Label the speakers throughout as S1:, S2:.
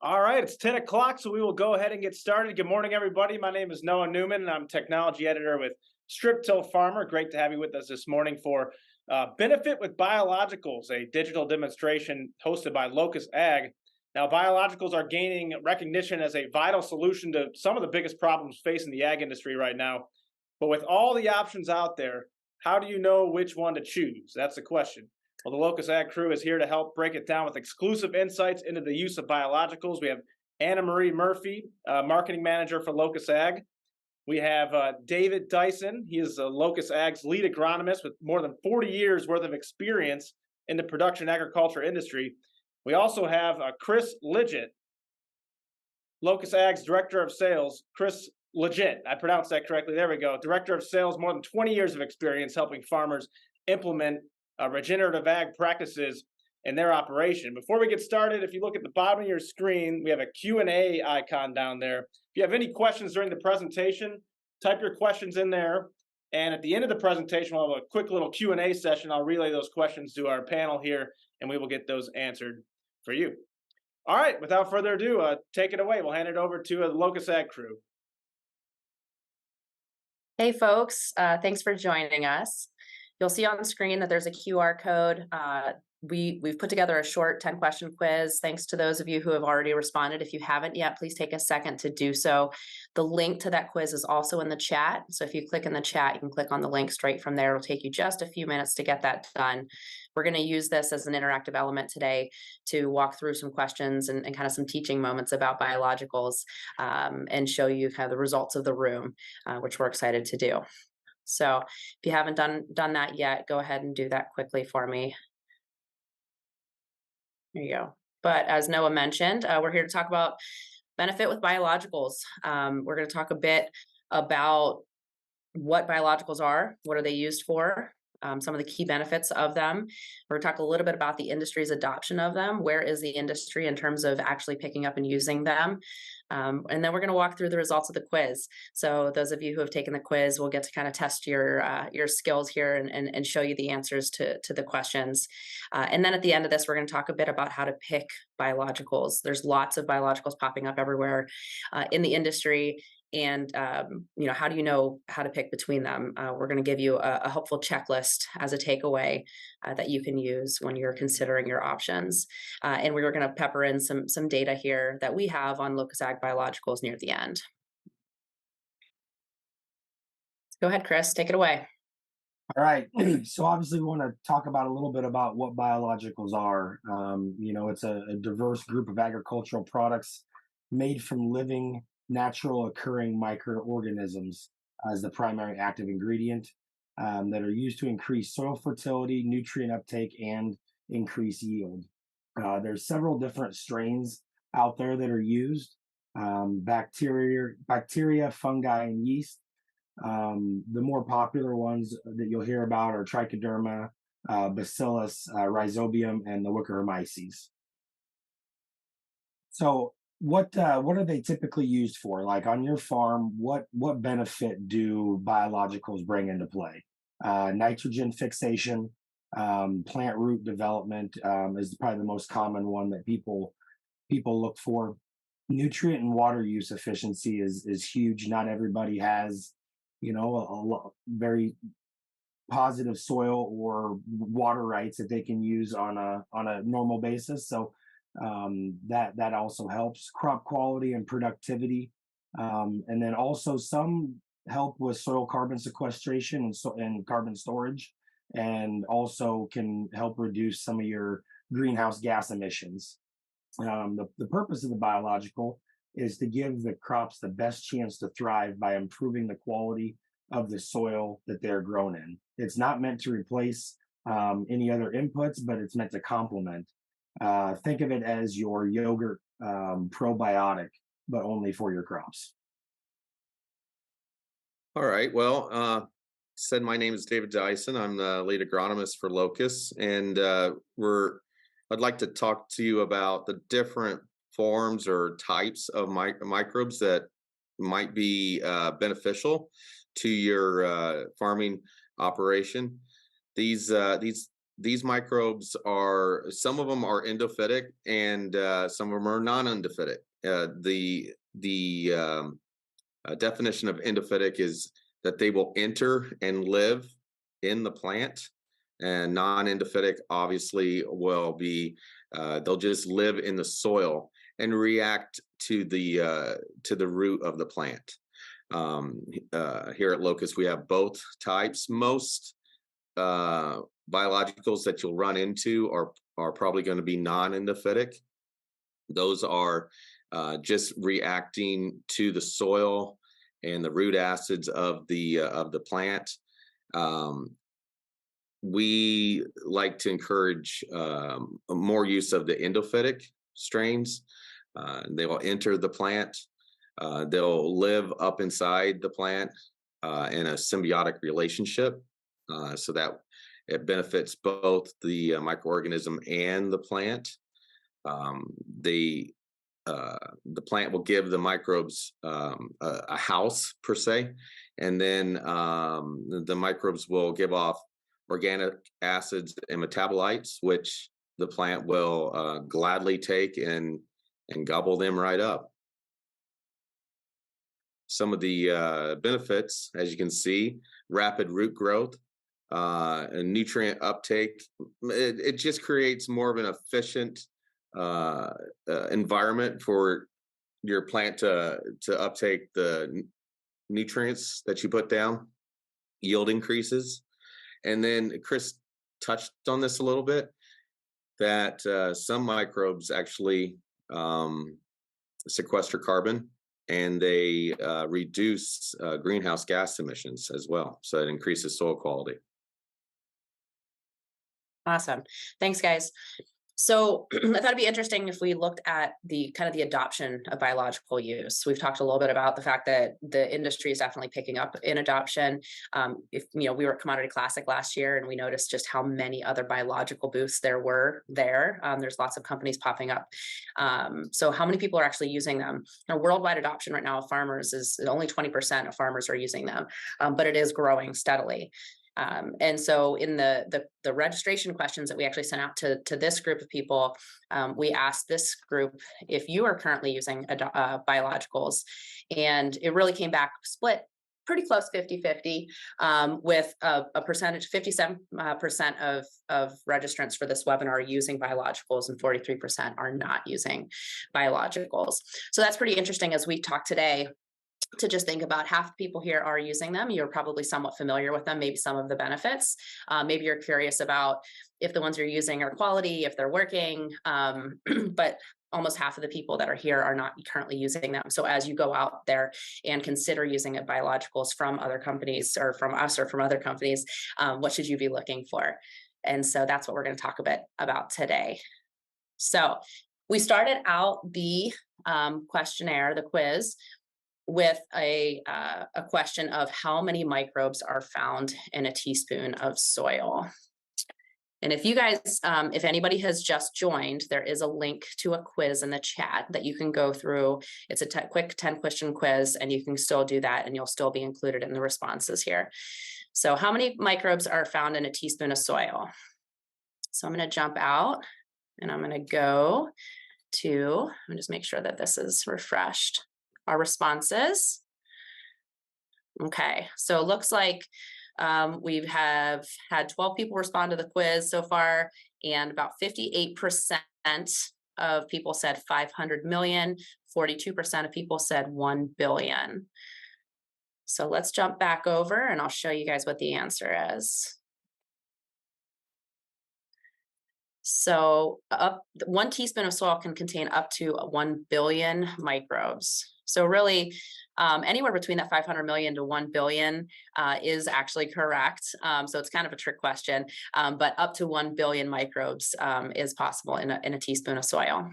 S1: All right, it's 10 o'clock, so we will go ahead and get started. Good morning, everybody. My name is Noah Newman, and I'm technology editor with Strip-Till Farmer. Great to have you with us this morning for Benefit with Biologicals, a digital demonstration hosted by Locus AG. Now, biologicals are gaining recognition as a vital solution to some of the biggest problems facing the ag industry right now. But with all the options out there, how do you know which one to choose? That's the question. Well, the Locus Ag crew is here to help break it down with exclusive insights into the use of biologicals. We have Anna Marie Murphy, marketing manager for Locus Ag. We have David Dyson. He is Locus Ag's lead agronomist with more than 40 years worth of experience in the production agriculture industry. We also have Chris Lidgett, Locus Ag's director of sales. Chris Lidgett, I pronounced that correctly. There we go. Director of sales, more than 20 years of experience helping farmers implement regenerative ag practices in their operation. Before we get started, if you look at the bottom of your screen, we have a Q&A icon down there. If you have any questions during the presentation, type your questions in there. And at the end of the presentation, we'll have a quick little Q&A session. I'll relay those questions to our panel here, and we will get those answered for you. All right, without further ado, take it away. We'll hand it over to the Locus Ag crew.
S2: Hey folks, thanks for joining us. You'll see on the screen that there's a QR code. We've put together a short 10-question quiz. Thanks to those of you who have already responded. If you haven't yet, please take a second to do so. The link to that quiz is also in the chat. So if you click in the chat, you can click on the link straight from there. It'll take you just a few minutes to get that done. We're going to use this as an interactive element today to walk through some questions and kind of some teaching moments about biologicals and show you kind of the results of the room, which we're excited to do. So if you haven't done that yet, go ahead and do that quickly for me. There you go. But as Noah mentioned, we're here to talk about benefit with biologicals. We're going to talk a bit about what biologicals are, what are they used for, some of the key benefits of them. We're going to talk a little bit about the industry's adoption of them. Where is the industry in terms of actually picking up and using them? And then we're going to walk through the results of the quiz. So those of you who have taken the quiz will get to kind of test your skills here and show you the answers to the questions. And then at the end of this, we're going to talk a bit about how to pick biologicals. There's lots of biologicals popping up everywhere in the industry. And, how do you know how to pick between them? We're going to give you a helpful checklist as a takeaway that you can use when you're considering your options. And we're going to pepper in some data here that we have on Locus Ag biologicals near the end. Go ahead, Chris, take it away.
S3: All right. So obviously we want to talk about a little bit about what biologicals are. It's a diverse group of agricultural products made from living, natural occurring microorganisms as the primary active ingredient that are used to increase soil fertility, nutrient uptake, and increase yield. There's several different strains out there that are used. Bacteria, fungi, and yeast. The more popular ones that you'll hear about are trichoderma, bacillus, rhizobium, and the Wickermyces. So what are they typically used for? Like on your farm, what benefit do biologicals bring into play? Nitrogen fixation, plant root development is probably the most common one that people look for. Nutrient and water use efficiency is huge. Not everybody has, a very positive soil or water rights that they can use on a normal basis. So that also helps crop quality and productivity, and then also some help with soil carbon sequestration and carbon storage, and also can help reduce some of your greenhouse gas emissions. The purpose of the biological is to give the crops the best chance to thrive by improving the quality of the soil that they're grown in. It's not meant to replace any other inputs, but it's meant to complement. Think of it as your yogurt probiotic, but only for your crops.
S4: All right. Well, my name is David Dyson. I'm the lead agronomist for Locus, and I'd like to talk to you about the different forms or types of microbes that might be beneficial to your farming operation. These these microbes are, some of them are endophytic and some of them are non-endophytic. The definition of endophytic is that they will enter and live in the plant, and non-endophytic obviously will be they'll just live in the soil and react to the root of the plant. Here at Locus, we have both types. Most biologicals that you'll run into are probably going to be non-endophytic. Those are just reacting to the soil and the root acids of the plant. We like to encourage more use of the endophytic strains. They will enter the plant. They'll live up inside the plant in a symbiotic relationship, so that it benefits both the microorganism and the plant. The plant will give the microbes a house per se, and then the microbes will give off organic acids and metabolites, which the plant will gladly take and gobble them right up. Some of the benefits, as you can see: rapid root growth, and nutrient uptake. It just creates more of an efficient environment for your plant to uptake the nutrients that you put down. Yield increases. And then Chris touched on this a little bit, that some microbes actually sequester carbon, and they reduce greenhouse gas emissions as well. So it increases soil quality.
S2: Awesome. Thanks, guys. So I thought it'd be interesting if we looked at the kind of the adoption of biological use. We've talked a little bit about the fact that the industry is definitely picking up in adoption. We were at Commodity Classic last year, and we noticed just how many other biological booths there were there. There's lots of companies popping up. So how many people are actually using them? Now, worldwide adoption right now of farmers is only 20% of farmers are using them, but it is growing steadily. And so in the registration questions that we actually sent out to this group of people, we asked this group if you are currently using biologicals, and it really came back split pretty close 50-50, with a percentage, 57% of registrants for this webinar are using biologicals and 43% are not using biologicals. So that's pretty interesting as we talk today, to just think about half the people here are using them. You're probably somewhat familiar with them, maybe some of the benefits. Maybe you're curious about if the ones you're using are quality, if they're working, but almost half of the people that are here are not currently using them. So as you go out there and consider using biologicals from other companies, or from us or from other companies, what should you be looking for? And so that's what we're going to talk a bit about today. So we started out the questionnaire, the quiz, with a question of how many microbes are found in a teaspoon of soil. And if you guys, if anybody has just joined, there is a link to a quiz in the chat that you can go through. It's a quick 10-question quiz, and you can still do that, and you'll still be included in the responses here. So how many microbes are found in a teaspoon of soil? So I'm going to jump out, and I'm going to go to, let me just make sure that this is refreshed. Our responses. Okay, so it looks like we have had 12 people respond to the quiz so far, and about 58% of people said 500 million, 42% of people said 1 billion. So let's jump back over and I'll show you guys what the answer is. So 1 teaspoon of soil can contain up to 1 billion microbes. So really, anywhere between that 500 million to 1 billion is actually correct. So it's kind of a trick question, but up to 1 billion microbes is possible in a teaspoon of soil.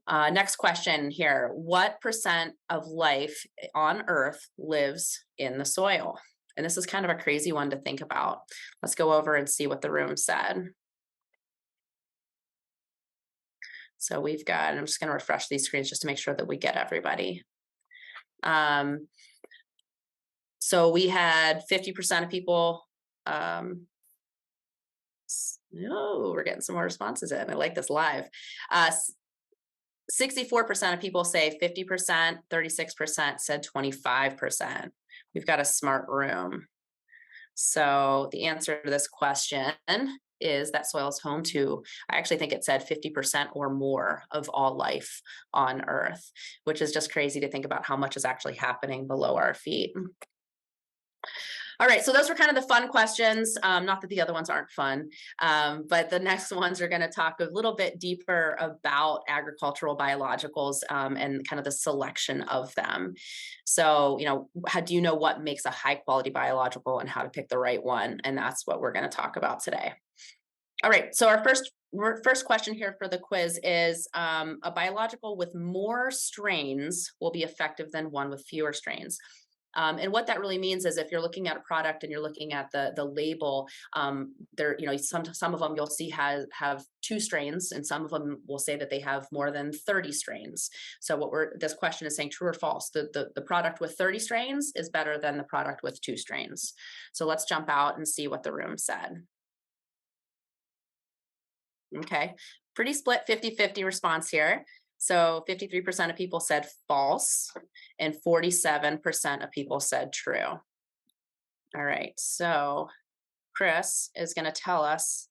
S2: Next question here. What percent of life on Earth lives in the soil? And this is kind of a crazy one to think about. Let's go over and see what the room said. So we've got, and I'm just going to refresh these screens just to make sure that we get everybody. So we had 50% of people Oh, we're getting some more responses in. I like this live. 64% of people say 50%, 36% said 25%. We've got a smart room. So the answer to this question is that soil is home to, I actually think it said 50% or more of all life on Earth, which is just crazy to think about how much is actually happening below our feet. All right, so those were kind of the fun questions. Not that the other ones aren't fun, but the next ones are going to talk a little bit deeper about agricultural biologicals and kind of the selection of them. So, how do you know what makes a high quality biological and how to pick the right one? And that's what we're going to talk about today. All right, so our first question here for the quiz is a biological with more strains will be effective than one with fewer strains. And what that really means is if you're looking at a product and you're looking at the label, there, some of them you'll see have 2 strains, and some of them will say that they have more than 30 strains. So this question is saying true or false. The product with 30 strains is better than the product with 2 strains. So let's jump out and see what the room said. Okay, pretty split 50-50 response here. So 53% of people said false and 47% of people said true. All right, so Chris is going to tell us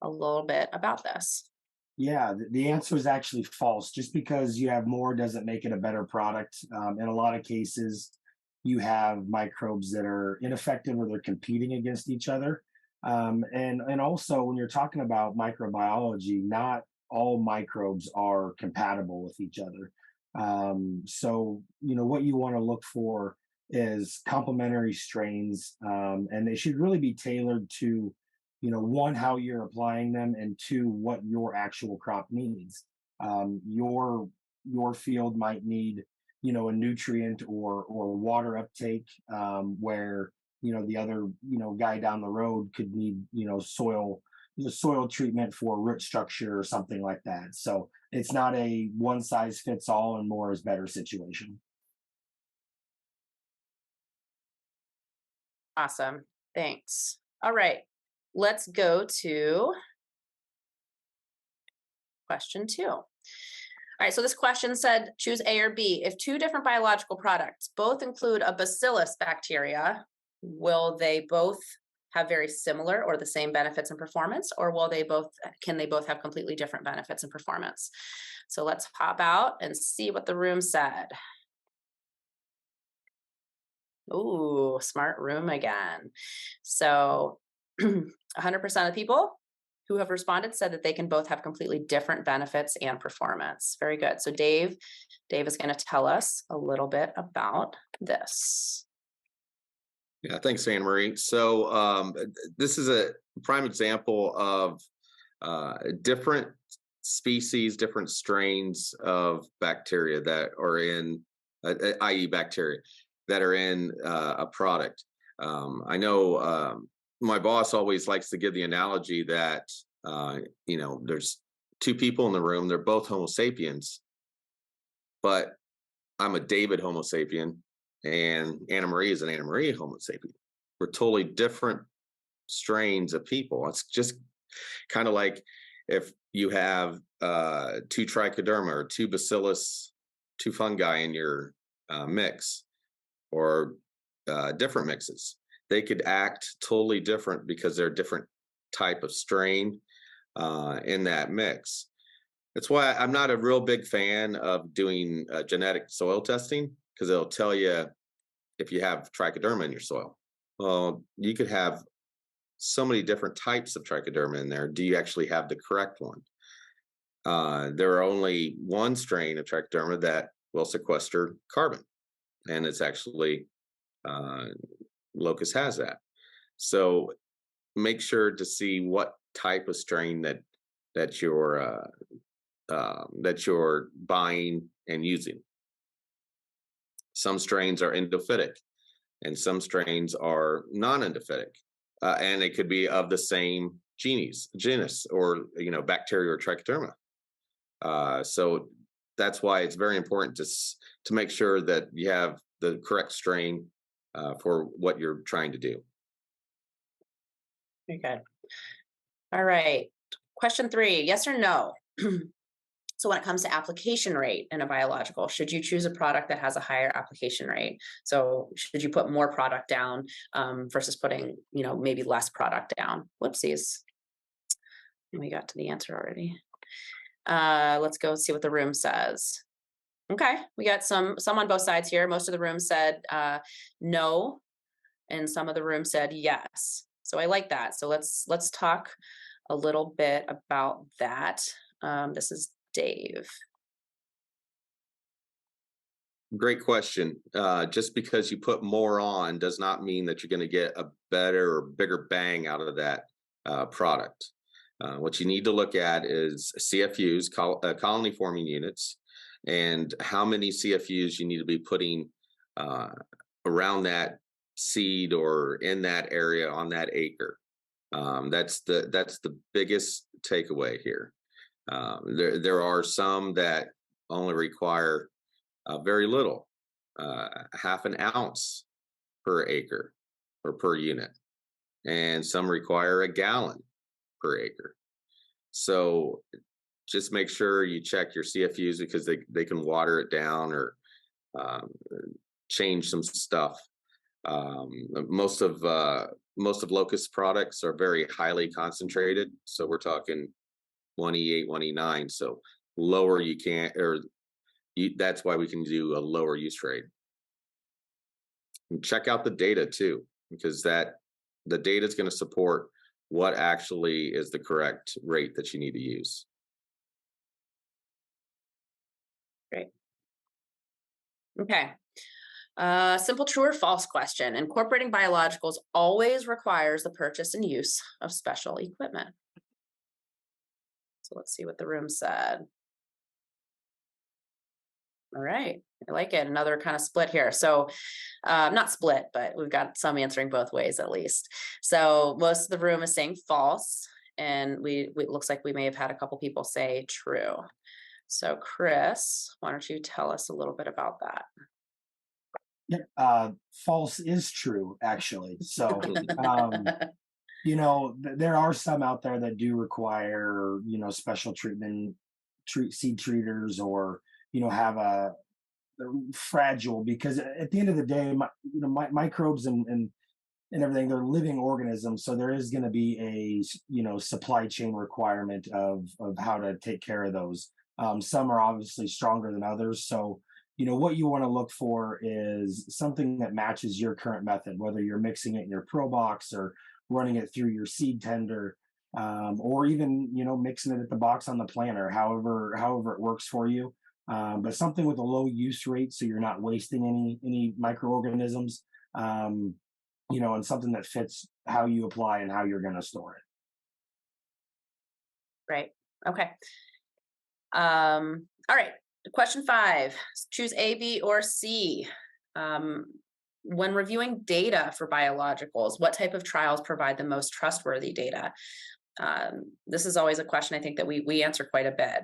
S2: a little bit about this.
S3: Yeah, the answer is actually false. Just because you have more doesn't make it a better product. In a lot of cases, you have microbes that are ineffective or they're competing against each other. And also, when you're talking about microbiology, not all microbes are compatible with each other. So, what you want to look for is complementary strains, and they should really be tailored to, one, how you're applying them, and two, what your actual crop needs. Your field might need, a nutrient or water uptake, where the other guy down the road could need soil treatment for root structure or something like that. So it's not a one size fits all and more is better situation.
S2: Awesome, thanks. All right, let's go to question 2. All right, so this question said, choose A or B. If 2 different biological products both include a bacillus bacteria, will they both have very similar or the same benefits and performance, or can they both have completely different benefits and performance? So let's pop out and see what the room said. Ooh, smart room again. So 100% of people who have responded said that they can both have completely different benefits and performance. Very good. So Dave is going to tell us a little bit about this.
S4: Yeah, thanks, Anne Marie. So this is a prime example of different species, different strains of bacteria that are in, i.e. bacteria, that are in a product. I know my boss always likes to give the analogy that, there's 2 people in the room, they're both Homo sapiens, but I'm a David Homo sapien and Anna Marie is an Anna Marie Homo sapien. We're totally different strains of people. It's just kind of like if you have 2 trichoderma or 2 bacillus, 2 fungi in your mix, or different mixes. They could act totally different because they're a different type of strain in that mix. That's why I'm not a real big fan of doing genetic soil testing, because it'll tell you if you have trichoderma in your soil. Well, you could have so many different types of trichoderma in there. Do you actually have the correct one? There are only 1 strain of trichoderma that will sequester carbon, and it's actually Locus has that. So make sure to see what type of strain that you're buying and using. Some strains are endophytic, and some strains are non-endophytic, and it could be of the same genus, or bacteria or trichoderma. So that's why it's very important to make sure that you have the correct strain for what you're trying to do.
S2: Okay. All right. Question 3, yes or no? So when it comes to application rate in a biological, should you choose a product that has a higher application rate? So should you put more product down versus putting, maybe less product down? Whoopsies. We got to the answer already. Let's go see what the room says. Okay, we got some on both sides here. Most of the room said no, and some of the room said yes. So I like that. So let's talk a little bit about that. This is Dave.
S4: Great question. Just because you put more on does not mean that you're going to get a better or bigger bang out of that product. What you need to look at is CFUs, colony forming units, and how many CFUs you need to be putting around that seed or in that area on that acre. That's the biggest takeaway here. There are some that only require very little, half an ounce per acre or per unit, and some require a gallon per acre. So just make sure you check your CFUs because they can water it down or change some stuff. Most of Locus products are very highly concentrated, so we're talking 1E8, 1E9. So lower you can't, that's why we can do a lower use rate. And check out the data too, because the data is going to support what actually is the correct rate that you need to use.
S2: Great. Okay. Simple true or false question. Incorporating biologicals always requires the purchase and use of special equipment. So let's see what the room said. All right, I like it. Another kind of split here. So not split, but we've got some answering both ways at least. So most of the room is saying false, and it looks like we may have had a couple people say true. So Chris, why don't you tell us a little bit about that?
S3: Yep, false is true, actually. So, there are some out there that do require, special treatment, seed treaters, or, have they're fragile, because at the end of the day, microbes and everything, they're living organisms. So there is going to be a, supply chain requirement of how to take care of those. Some are obviously stronger than others. So, what you want to look for is something that matches your current method, whether you're mixing it in your Pro Box or running it through your seed tender, or even, mixing it at the box on the planter, however it works for you. But something with a low use rate, so you're not wasting any microorganisms, and something that fits how you apply and how you're going to store it.
S2: Right. Okay. All right. Question 5, choose A, B, or C. When reviewing data for biologicals, what type of trials provide the most trustworthy data? This is always a question I think that we answer quite a bit.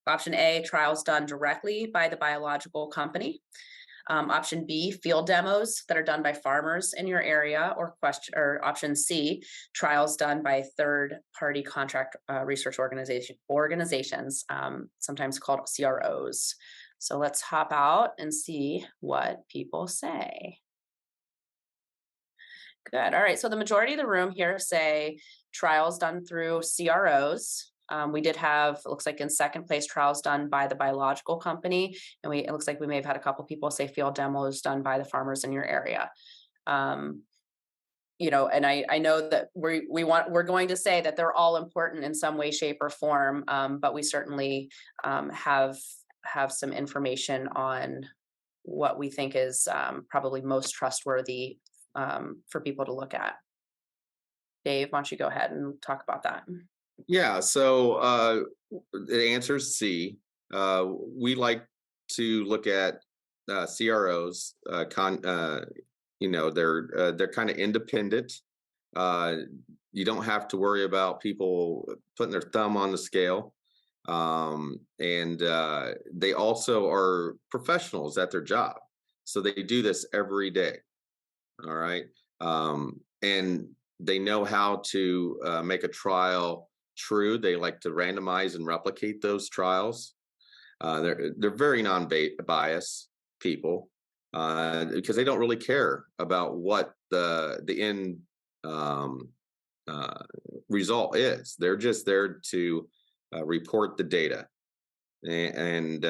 S2: Option A, trials done directly by the biological company. Option B, field demos that are done by farmers in your area, or option C, trials done by third-party contract research organizations, sometimes called CROs. So let's hop out and see what people say. Good. All right. So the majority of the room here say trials done through CROs. We did have, it looks like in second place, trials done by the biological company. And it looks like we may have had a couple people say field demos done by the farmers in your area. And I know that we're going to say that they're all important in some way, shape, or form. But we certainly have some information on what we think is probably most trustworthy for people to look at. Dave, why don't you go ahead and talk about that?
S4: Yeah, so the answer is C. We like to look at CROs. They're kind of independent. You don't have to worry about people putting their thumb on the scale, and they also are professionals at their job, so they do this every day. All right, and they know how to make a trial true. They like to randomize and replicate those trials. They're very non-biased people because they don't really care about what the end um, result is. They're just there to report the data and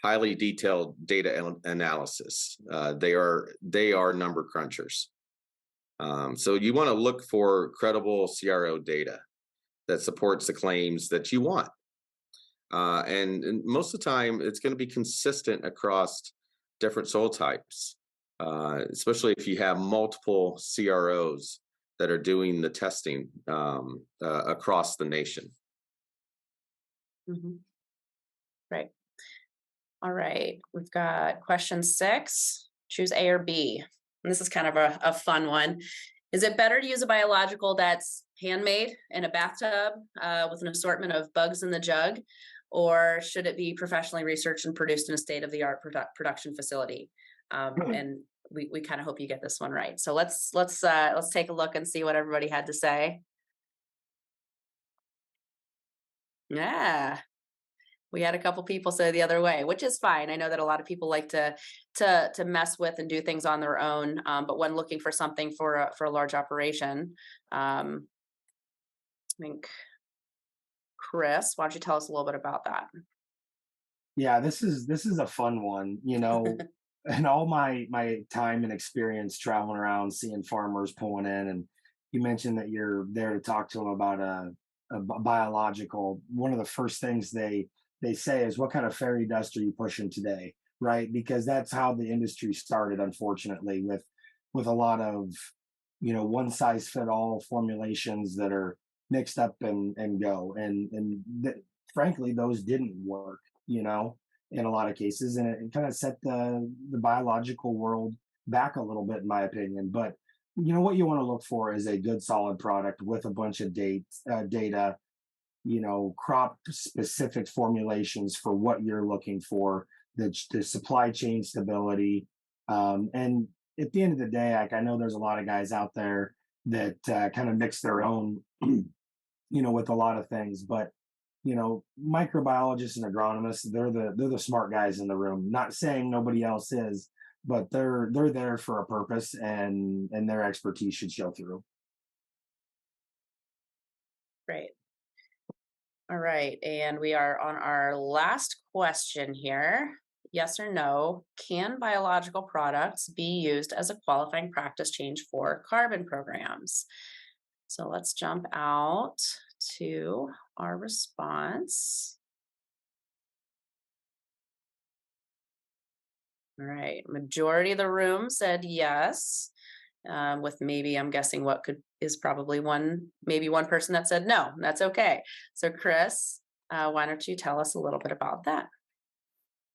S4: highly detailed data analysis. They are number crunchers. So you want to look for credible CRO data that supports the claims that you want. And most of the time, it's going to be consistent across different soil types, especially if you have multiple CROs that are doing the testing across the nation.
S2: Mhm. Right. All right. We've got question 6. Choose A or B. And this is kind of a fun one. Is it better to use a biological that's handmade in a bathtub with an assortment of bugs in the jug? Or should it be professionally researched and produced in a state-of-the-art production facility? And we kind of hope you get this one right. So let's take a look and see what everybody had to say. Yeah, we had a couple people say the other way, which is fine. I know that a lot of people like to mess with and do things on their own, but when looking for something for a large operation, I think Chris, why don't you tell us a little bit about that?
S3: Yeah, this is a fun one. In all my time and experience traveling around, seeing farmers pulling in, and you mentioned that you're there to talk to them about a biological. One of the first things they say is, "What kind of fairy dust are you pushing today?" Right? Because that's how the industry started, unfortunately, with a lot of one size fit all formulations that are mixed up and go, frankly, those didn't work. In a lot of cases, and it kind of set the biological world back a little bit, in my opinion. But what you want to look for is a good, solid product with a bunch of data, crop specific formulations for what you're looking for, the supply chain stability, and at the end of the day, like, I know there's a lot of guys out there that kind of mix their own, with a lot of things, but microbiologists and agronomists, they're the smart guys in the room. Not saying nobody else is, but they're there for a purpose, and their expertise should show through.
S2: Great. All right, and we are on our last question here. Yes or no, can biological products be used as a qualifying practice change for carbon programs? So let's jump out to our response. All right, majority of the room said yes, with maybe, I'm guessing what is probably maybe one person that said no. That's okay. So Chris, why don't you tell us a little bit about that?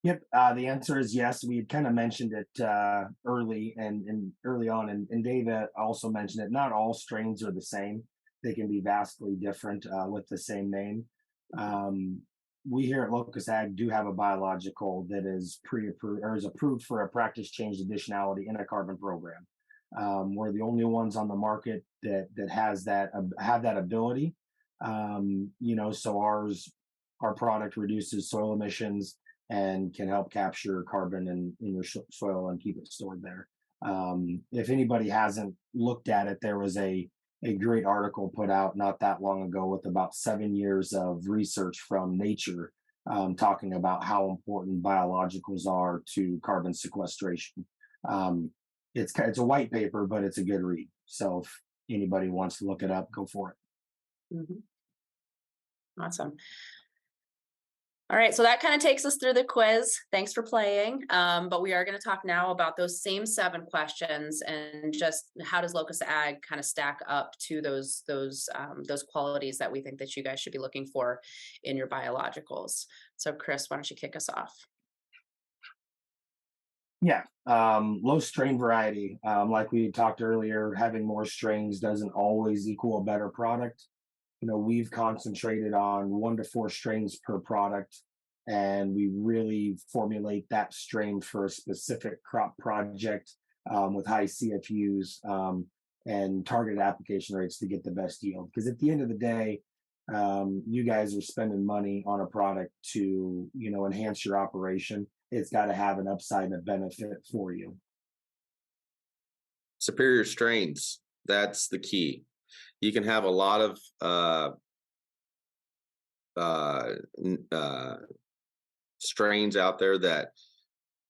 S3: Yep, the answer is yes. We had kind of mentioned it early and early on, and David also mentioned it. Not all strains are the same; they can be vastly different with the same name. We here at Locus Ag do have a biological that is pre-approved or is approved for a practice change additionality in a carbon program. We're the only ones on the market that has that have that ability. So our product reduces soil emissions and can help capture carbon in your soil and keep it stored there. If anybody hasn't looked at it, there was a great article put out not that long ago with about 7 years of research from Nature, talking about how important biologicals are to carbon sequestration. It's a white paper, but it's a good read. So if anybody wants to look it up, go for it.
S2: Mhm. Awesome. All right, so that kind of takes us through the quiz. Thanks for playing. But we are going to talk now about those same 7 questions and just how does Locus Ag kind of stack up to those qualities that we think that you guys should be looking for in your biologicals. So Chris, why don't you kick us off?
S3: Yeah, low strain variety. Like we talked earlier, having more strains doesn't always equal a better product. We've concentrated on 1 to 4 strains per product, and we really formulate that strain for a specific crop project with high CFUs. and targeted application rates to get the best yield. Because at the end of the day, you guys are spending money on a product to, enhance your operation. It's got to have an upside and a benefit for you.
S4: Superior strains, that's the key. You can have a lot of strains out there that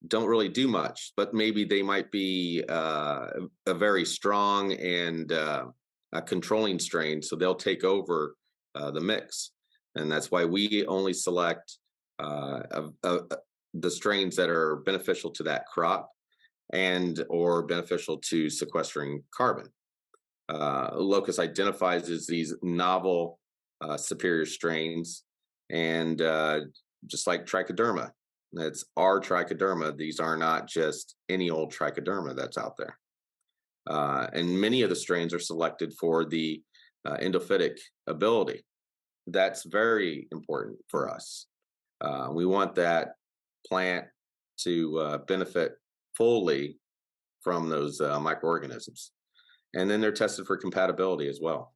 S4: don't really do much, but maybe they might be a very strong and a controlling strain, so they'll take over the mix. And that's why we only select the strains that are beneficial to that crop and or beneficial to sequestering carbon. Locus identifies as these novel superior strains, and just like trichoderma, it's our trichoderma. These are not just any old trichoderma that's out there. And many of the strains are selected for the endophytic ability. That's very important for us. We want that plant to benefit fully from those microorganisms. And then they're tested for compatibility as well,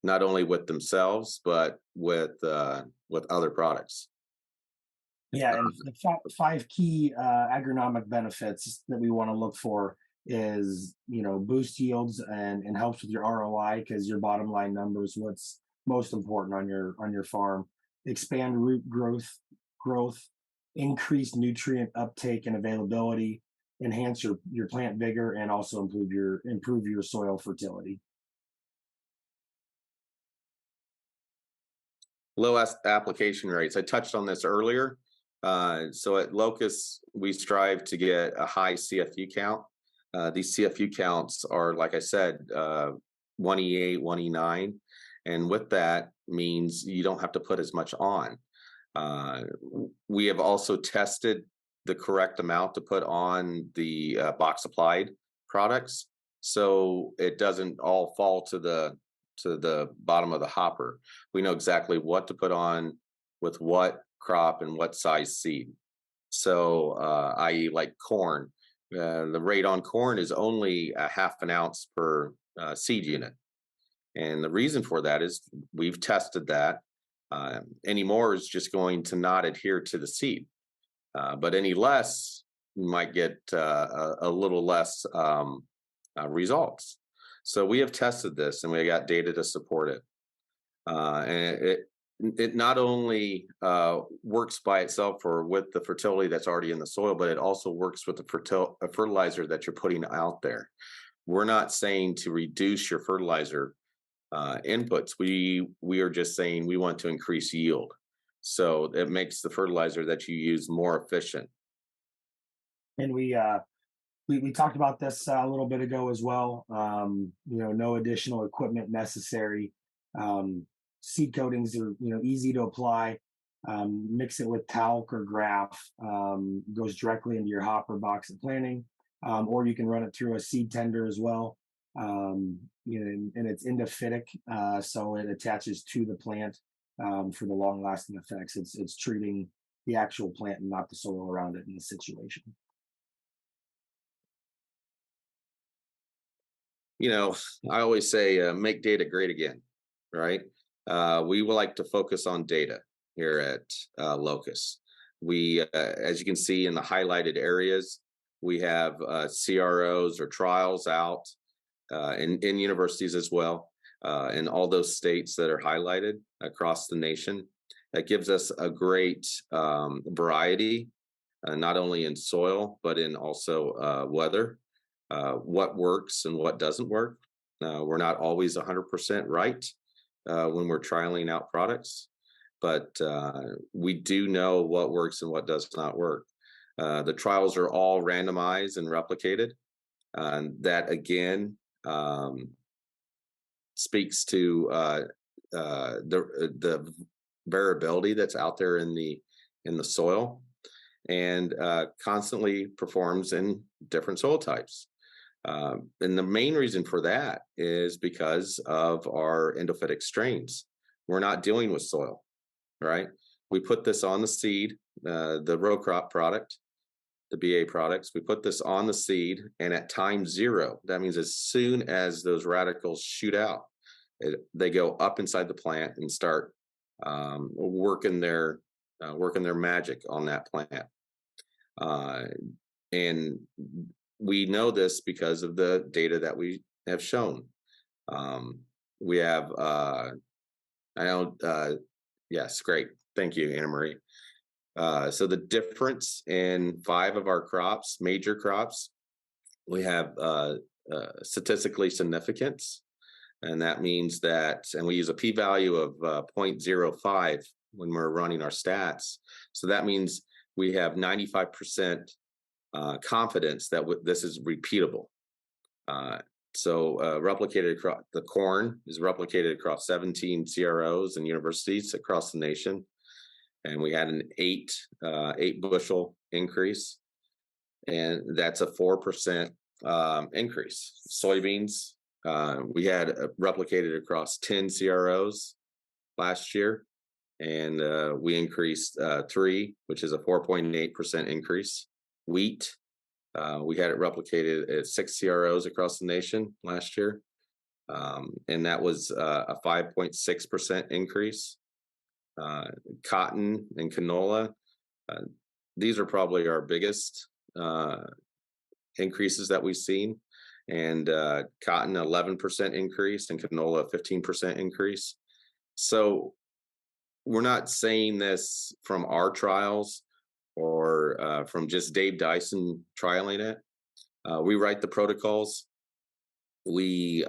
S4: not only with themselves, but with other products.
S3: Yeah, and the five key agronomic benefits that we want to look for is, boost yields and helps with your ROI, because your bottom line number is what's most important on your farm. Expand root growth, increase nutrient uptake and availability, enhance your plant vigor, and also improve your soil fertility.
S4: Low application rates. I touched on this earlier. So at Locus, we strive to get a high CFU count. These CFU counts are, like I said, 1E8, 1E9. And with that means you don't have to put as much on. We have also tested the correct amount to put on the box applied products, so it doesn't all fall to the bottom of the hopper. We know exactly what to put on with what crop and what size seed. So, i.e., like corn, the rate on corn is only a half an ounce per seed unit, and the reason for that is we've tested that. Any more is just going to not adhere to the seed, but any less, you might get a little less results. So we have tested this, and we got data to support it. And it not only works by itself or with the fertility that's already in the soil, but it also works with the fertilizer that you're putting out there. We're not saying to reduce your fertilizer inputs. We are just saying we want to increase yield, so it makes the fertilizer that you use more efficient.
S3: And we talked about this a little bit ago as well. No additional equipment necessary. Seed coatings are easy to apply. Mix it with talc or graph. Goes directly into your hopper box at planting, or you can run it through a seed tender as well. And it's endophytic, so it attaches to the plant for the long-lasting effects. It's treating the actual plant and not the soil around it in the situation.
S4: I always say, make data great again, right? We would like to focus on data here at Locus. We, as you can see in the highlighted areas, we have CROs or trials out in universities as well, in all those states that are highlighted across the nation. That gives us a great variety, not only in soil, but in also weather, what works and what doesn't work. We're not always 100% right when we're trialing out products, but we do know what works and what does not work. The trials are all randomized and replicated. That again speaks to the variability that's out there in the soil, and constantly performs in different soil types. And the main reason for that is because of our endophytic strains. We're not dealing with soil, right? We put this on the seed, the row crop product, the BA products. We put this on the seed, and at time 0, that means as soon as those radicals shoot out, they go up inside the plant and start working their magic on that plant. And we know this because of the data that we have shown. We have, yes, great. Thank you, Anna Marie. So the difference in 5 of our crops, major crops, we have statistically significance. And that means that, and we use a p-value of 0.05 when we're running our stats. So that means we have 95% confidence that this is repeatable. Replicated across the corn is replicated across 17 CROs and universities across the nation. And we had an 8 bushel increase, and that's a 4% increase. Soybeans, we had replicated across 10 CROs last year, and we increased 3, which is a 4.8% increase. Wheat, we had it replicated at 6 CROs across the nation last year, and that was a 5.6% increase. Cotton and canola, these are probably our biggest increases that we've seen. And cotton 11% increase and canola 15% increase. So we're not saying this from our trials or from just Dave Dyson trialing it. We write the protocols. We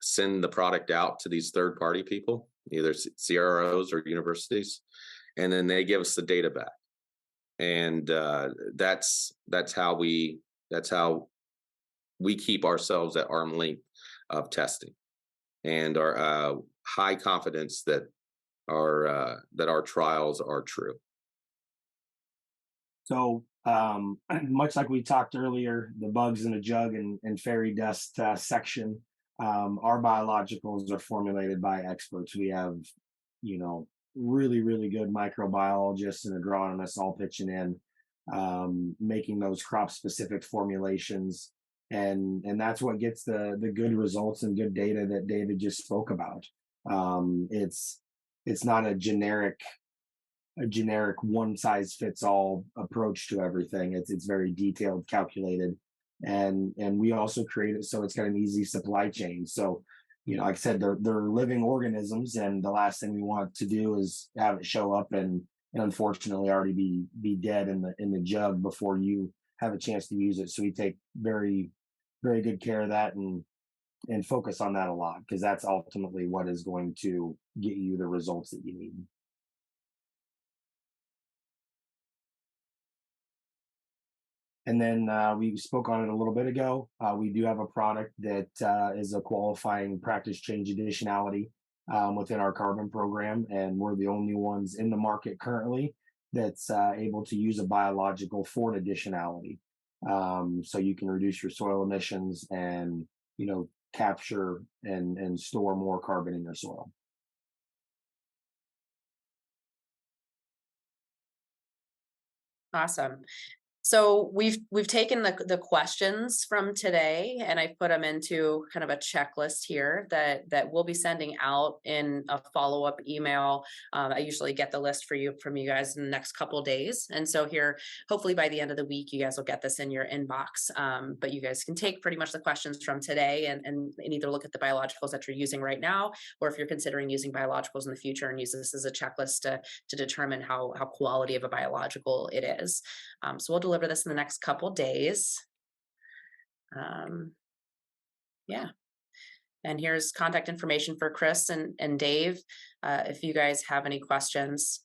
S4: send the product out to these third-party people, either CROs or universities, and then they give us the data back. And that's how we keep ourselves at arm's length of testing, and our high confidence that our trials are true.
S3: So much like we talked earlier, the bugs in a jug and fairy dust section, our biologicals are formulated by experts. We have, really, really good microbiologists and agronomists all pitching in, making those crop specific formulations. And that's what gets the good results and good data that David just spoke about. It's not a generic one size fits all approach to everything. It's very detailed, calculated, and we also create it so it's got an easy supply chain. So, like I said, they're living organisms, and the last thing we want to do is have it show up and unfortunately already be dead in the jug before you have a chance to use it. So we take very, very good care of that and focus on that a lot, because that's ultimately what is going to get you the results that you need. And then we spoke on it a little bit ago. We do have a product that is a qualifying practice change additionality within our carbon program, and we're the only ones in the market currently that's able to use a biological for an additionality. So you can reduce your soil emissions and capture and store more carbon in your soil.
S2: Awesome. So we've taken the questions from today, and I've put them into kind of a checklist here that we'll be sending out in a follow-up email. I usually get the list from you guys in the next couple of days, and so here, hopefully by the end of the week, you guys will get this in your inbox. But you guys can take pretty much the questions from today and either look at the biologicals that you're using right now, or if you're considering using biologicals in the future, and use this as a checklist to determine how quality of a biological it is. So we'll deliver this in the next couple days. Yeah. And here's contact information for Chris and Dave, if you guys have any questions.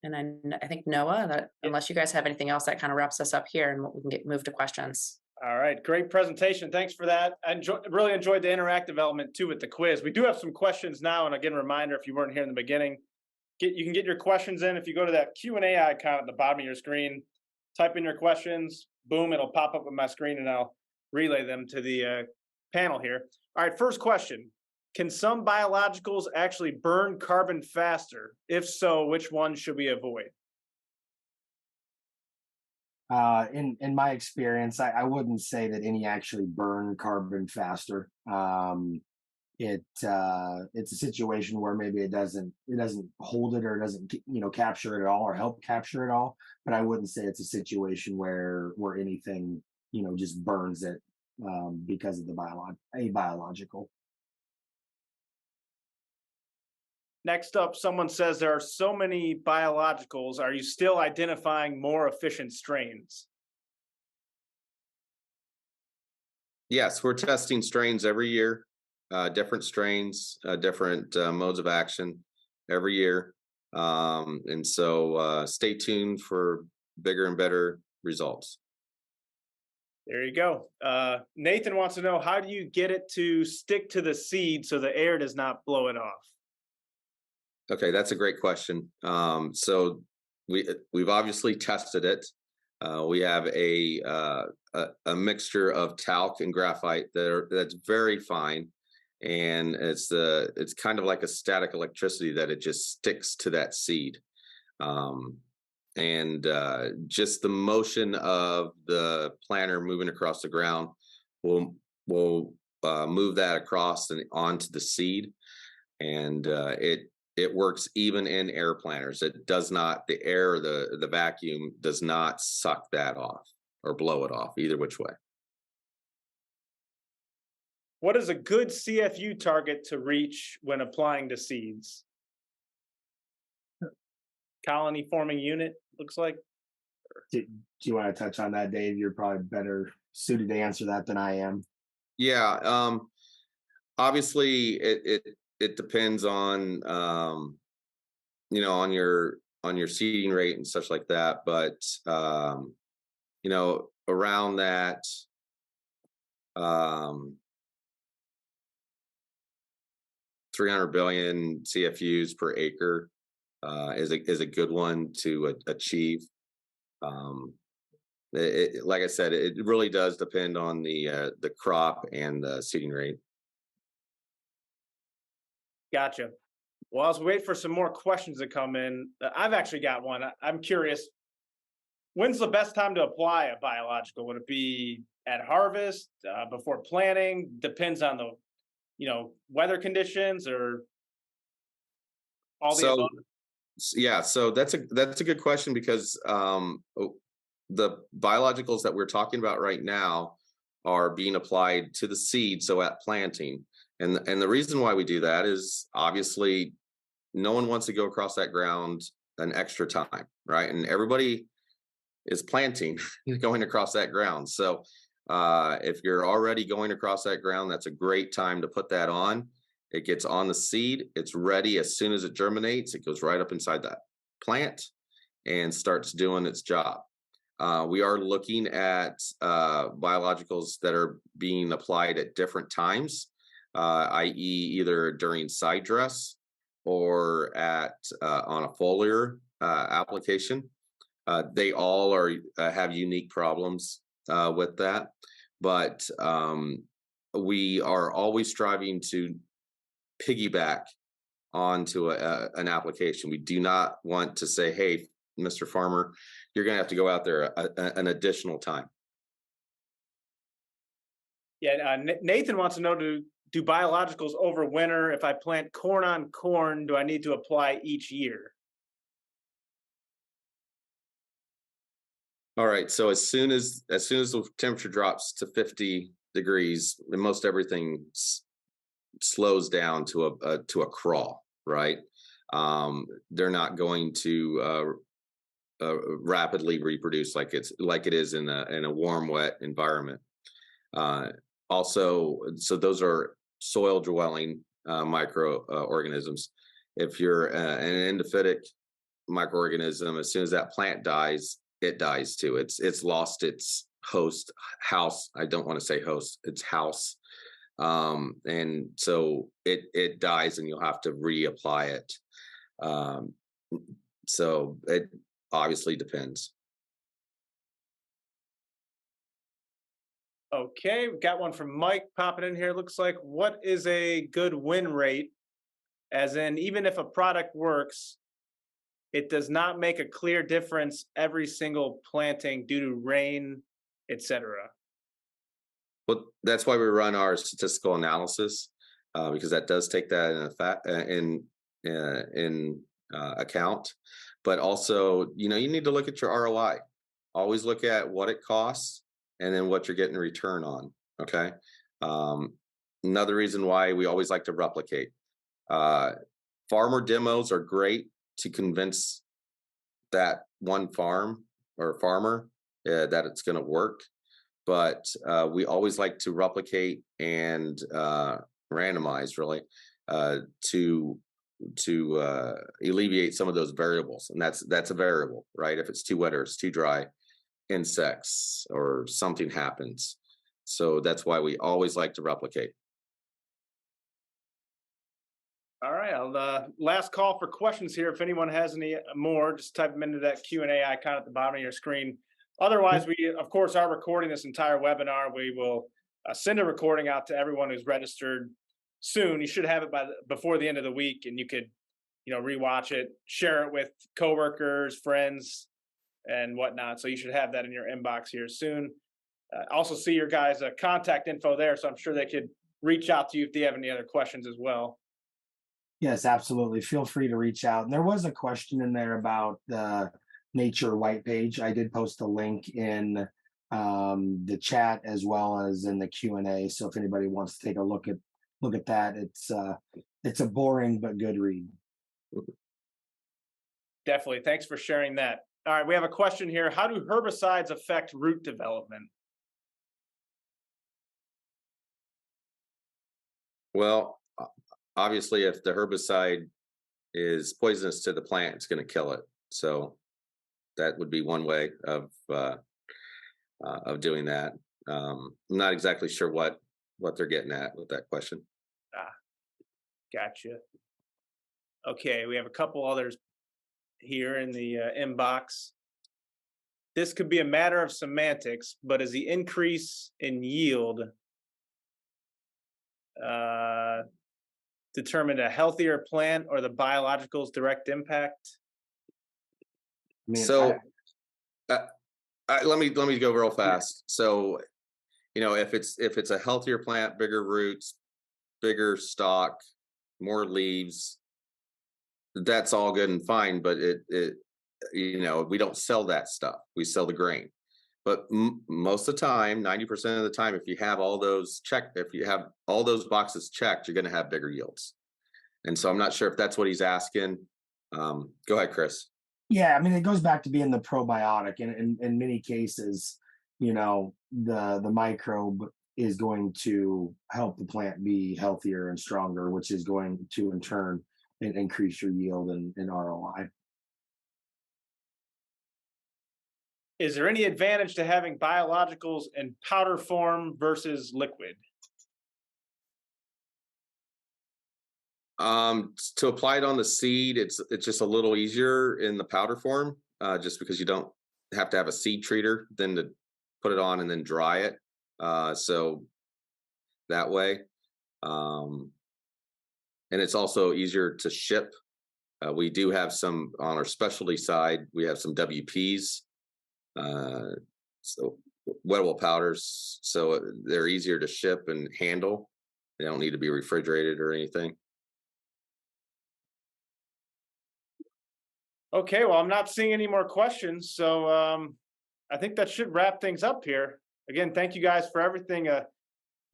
S2: And I think Noah, that unless you guys have anything else, that kind of wraps us up here, and we can move to questions.
S1: All right, great presentation. Thanks for that. I really enjoyed the interactive element too with the quiz. We do have some questions now, and again, reminder, if you weren't here in the beginning, you can get your questions in. If you go to that Q&A icon at the bottom of your screen, type in your questions, boom, it'll pop up on my screen, and I'll relay them to the panel here. All right, first question. Can some biologicals actually burn carbon faster? If so, which ones should we avoid?
S3: In my experience, I wouldn't say that any actually burn carbon faster. It's a situation where maybe it doesn't hold it, or it doesn't capture it at all, or help capture it all. But I wouldn't say it's a situation where anything just burns it because of a biological.
S1: Next up, someone says there are so many biologicals. Are you still identifying more efficient strains?
S4: Yes, we're testing strains every year, different strains, different modes of action every year. And so stay tuned for bigger and better results.
S1: There you go. Nathan wants to know, how do you get it to stick to the seed so the air does not blow it off?
S4: Okay, that's a great question. So we've obviously tested it. We have a mixture of talc and graphite that's very fine, and it's kind of like a static electricity that it just sticks to that seed. Um, and just the motion of the planter moving across the ground will move that across and onto the seed, and it works even in air planters. It does not, the air or the vacuum does not suck that off or blow it off, either which way.
S1: What is a good CFU target to reach when applying to seeds? Colony forming unit, looks like.
S3: Do you want to touch on that, Dave? You're probably better suited to answer that than I am.
S4: Yeah. Obviously it depends on on your seeding rate and such like that, but around that 300 billion CFUs per acre is a good one to achieve. Like I said, it really does depend on the crop and the seeding rate.
S1: Gotcha. Well, as we wait for some more questions to come in, I've actually got one. I'm curious, when's the best time to apply a biological? Would it be at harvest, before planting? Depends on the, weather conditions, or all the above?
S4: So yeah, so that's a good question, because the biologicals that we're talking about right now are being applied to the seed, so at planting. And the reason why we do that is, obviously, no one wants to go across that ground an extra time, right? And everybody is planting going across that ground. So if you're already going across that ground, that's a great time to put that on. It gets on the seed, it's ready as soon as it germinates, it goes right up inside that plant and starts doing its job. We are looking at biologicals that are being applied at different times, i.e. either during side dress or on a foliar application. They all have unique problems with that, but we are always striving to piggyback onto an application. We do not want to say, hey, Mr. Farmer, you're going to have to go out there an additional time.
S1: Yeah, Nathan wants to know, do biologicals overwinter? If I plant corn on corn, do I need to apply each year?
S4: All right. So as soon as the temperature drops to 50 degrees, most everything slows down to a crawl, right? They're not going to rapidly reproduce like it is in a warm, wet environment. Also, so those are soil dwelling microorganisms. If you're an endophytic microorganism, as soon as that plant dies, it dies too. It's lost its host house. I don't want to say host, it's house. And so it dies, and you'll have to reapply it. So it obviously depends.
S1: Okay, we've got one from Mike popping in here. Looks like, what is a good win rate? As in, even if a product works, it does not make a clear difference every single planting due to rain, etc.
S4: Well, that's why we run our statistical analysis, because that does take that in account. But also, you need to look at your ROI. Always look at what it costs and then what you're getting in return on. Okay. Another reason why we always like to replicate. Farmer demos are great to convince that one farm or farmer that it's going to work. But we always like to replicate and randomize, really, to alleviate some of those variables, and that's a variable, right? If it's too wet or it's too dry, insects or something happens. So that's why we always like to replicate.
S1: All right, last call for questions here. If anyone has any more, just type them into that Q&A icon at the bottom of your screen. Otherwise, we, of course, are recording this entire webinar. We will send a recording out to everyone who's registered soon. You should have it before the end of the week, and you could, rewatch it, share it with coworkers, friends, and whatnot. So you should have that in your inbox here soon. Also see your guys' contact info there, so I'm sure they could reach out to you if they have any other questions as well.
S3: Yes, absolutely. Feel free to reach out. And there was a question in there about the nature white page. I did post a link in the chat as well as in the Q&A. So if anybody wants to take a look at that, it's a boring but good read.
S1: Definitely. Thanks for sharing that. All right, we have a question here. How do herbicides affect root development?
S4: Well, obviously, if the herbicide is poisonous to the plant, it's going to kill it. So that would be one way of doing that. I'm not exactly sure what they're getting at with that question.
S1: Gotcha. Okay, we have a couple others here in the inbox. This could be a matter of semantics, but is the increase in yield determined a healthier plant or the biological's direct impact?
S3: I mean,
S4: So let me go real fast. So, if it's a healthier plant, bigger roots, bigger stalk, more leaves, that's all good and fine. But we don't sell that stuff. We sell the grain. But most of the time, 90% of the time, if you have all those boxes checked, you're going to have bigger yields. And so I'm not sure if that's what he's asking. Go ahead, Chris.
S3: Yeah, I mean, it goes back to being the probiotic. And in many cases, the microbe is going to help the plant be healthier and stronger, which is going to, in turn, increase your yield and ROI.
S1: Is there any advantage to having biologicals in powder form versus liquid?
S4: To apply it on the seed, it's just a little easier in the powder form, just because you don't have to have a seed treater than to put it on and then dry it. So that way, and it's also easier to ship. We do have some on our specialty side. We have some WPs, so wettable powders, so they're easier to ship and handle. They don't need to be refrigerated or anything.
S1: Okay, well, I'm not seeing any more questions, so I think that should wrap things up here. Again, thank you guys for everything.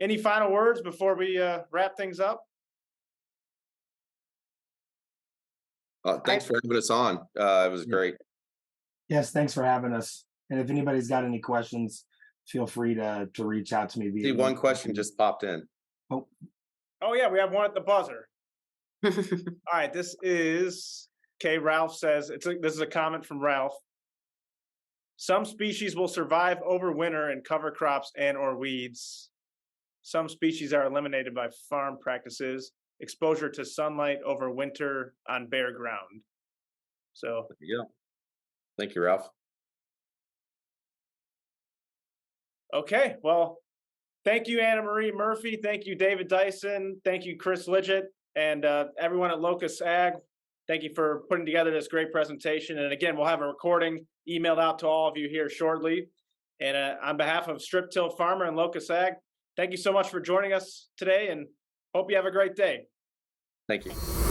S1: Any final words before we wrap things up?
S4: Thanks for having us on. It was great.
S3: Yes, thanks for having us. And if anybody's got any questions, feel free to reach out to me.
S4: See, one question just popped in.
S3: Oh,
S1: yeah, we have one at the buzzer. All right, this is... Okay, Ralph says, this is a comment from Ralph. Some species will survive over winter in cover crops and or weeds. Some species are eliminated by farm practices, exposure to sunlight over winter on bare ground. So
S4: there you go. Thank you, Ralph.
S1: Okay, well, thank you, Anna Marie Murphy. Thank you, David Dyson. Thank you, Chris Lidgett, and everyone at Locus AG. Thank you for putting together this great presentation. And again, we'll have a recording emailed out to all of you here shortly. And on behalf of Strip Till Farmer and Locus Ag, thank you so much for joining us today and hope you have a great day.
S4: Thank you.